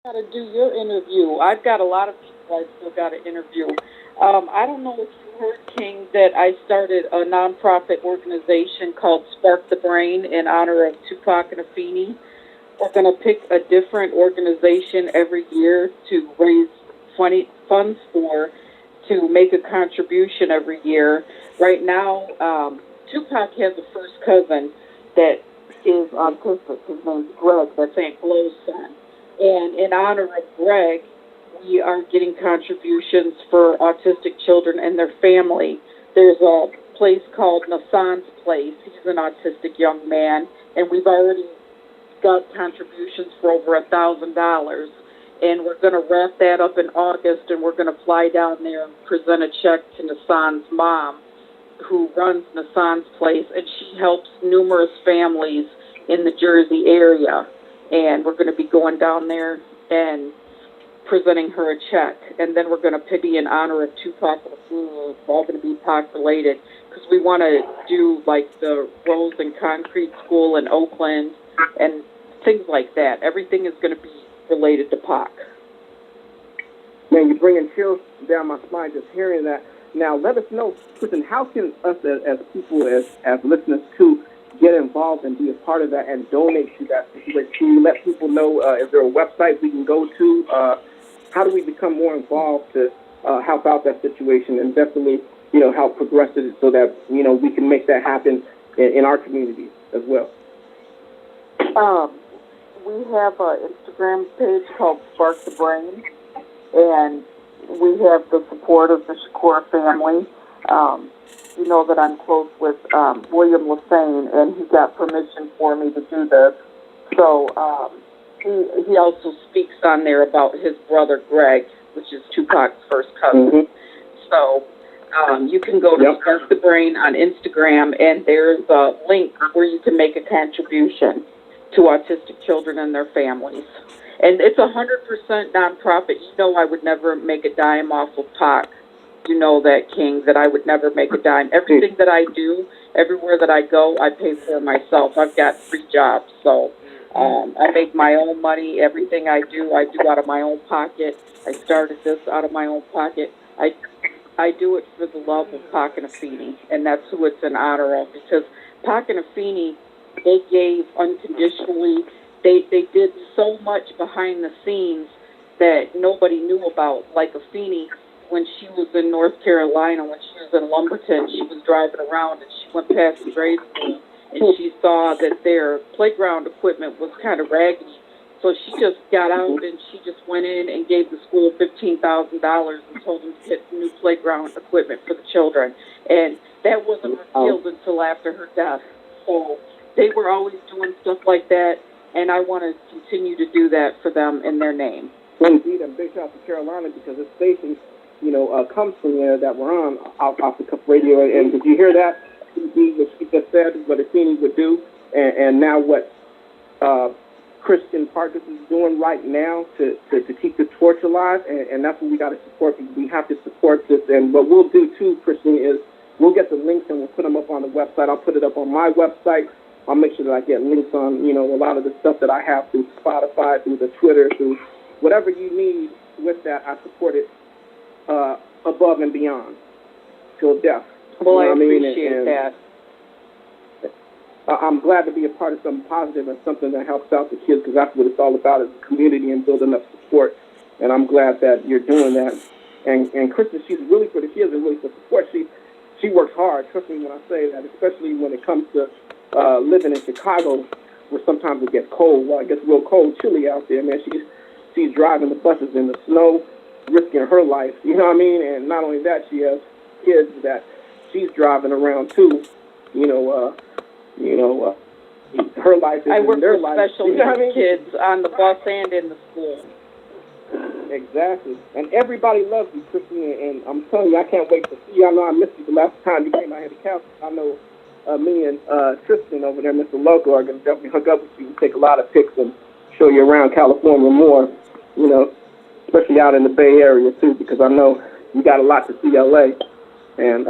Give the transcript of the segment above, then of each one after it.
Got to do your interview. I've got a lot of people I still got to interview. I don't know if you heard, King, that I started a nonprofit organization called Spark the Brain in honor of Tupac and Afeni. We're going to pick a different organization every year to raise funds for, to make a contribution every year. Right now, Tupac has a first cousin that is autistic. His name's Greg. That's Aunt Glow's son. And in honor of Greg, we are getting contributions for autistic children and their family. There's a place called Nassan's Place. He's an autistic young man, and we've already got contributions for over $1,000. And we're going to wrap that up in August, and we're going to fly down there and present a check to Nassan's mom, who runs Nassan's Place, and she helps numerous families in the Jersey area. And we're going to be going down there and presenting her a check. And then we're going to be in honor of Tupac and Afeni. It's all going to be Pac related, because we want to do like the Rose and Concrete School in Oakland and things like that. Everything is going to be related to Pac. Man, you're bringing chills down my spine just hearing that. Now, let us know, Kristen, how can us as people, as listeners too, get involved and be a part of that and donate to that situation? Can you let people know, is there a website we can go to? How do we become more involved to help out that situation and definitely, help progress it so that, we can make that happen in our community as well? We have an Instagram page called Spark the Brain, and we have the support of the Shakur family. You know that I'm close with William Lassane, and he got permission for me to do this. So he also speaks on there about his brother Greg, which is Tupac's first cousin. Mm-hmm. So you can go to Spark the Brain on Instagram, and there's a link where you can make a contribution to autistic children and their families. And it's 100% nonprofit. You know I would never make a dime off of Pac. You know that, King, that I would never make a dime. Everything that I do, everywhere that I go, I pay for myself. I've got 3 jobs, so I make my own money. Everything I do out of my own pocket. I started this out of my own pocket. I do it for the love of Pac and Afeni, and that's who it's in honor of, because Pac and Afeni, they gave unconditionally. They did so much behind the scenes that nobody knew about, like Afeni. When she was in North Carolina, when she was in Lumberton, she was driving around and she went past the grade school and she saw that their playground equipment was kind of raggedy. So she just got out and she just went in and gave the school $15,000 and told them to get new playground equipment for the children. And that wasn't revealed until after her death. So they were always doing stuff like that, and I want to continue to do that for them in their name. Indeed, and big shout out to Carolina, because this station, comes from there that we're on off the cuff radio. And did you hear that? What she just said, what Afeni would do, and now what Kristen Parcus is doing right now to keep the torch alive, and that's what we got to support. We have to support this. And what we'll do too, Kristen, is we'll get the links and we'll put them up on the website. I'll put it up on my website. I'll make sure that I get links on, a lot of the stuff that I have through Spotify, through the Twitter, through whatever you need with that. I support it above and beyond till death. Well, I appreciate that. I'm glad to be a part of something positive and something that helps out the kids, because that's what it's all about, is the community and building up support. And I'm glad that you're doing that. And Kristen, she's really for the kids and really for support. She works hard. Trust me when I say that, especially when it comes to living in Chicago, where sometimes it gets cold. Well, it gets real cold, chilly out there, man. She's driving the buses in the snow, risking her life. You know what I mean? And not only that, she has kids that she's driving around too. Her life is I work their with life. special needs kids on the bus and in the school. Exactly. And everybody loves you, Kristen, and I'm telling you, I can't wait to see you. I know I missed you the last time you came out here to Cal. I know me and Tristan over there, Mr. Loco, are going to definitely hook up with you and take a lot of pics and show you around California more, especially out in the Bay Area, too, because I know you got a lot to see L.A., and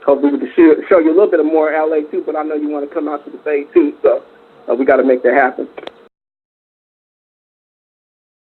hopefully we can show you a little bit of more L.A., too, but I know you want to come out to the Bay, too, so we got to make that happen.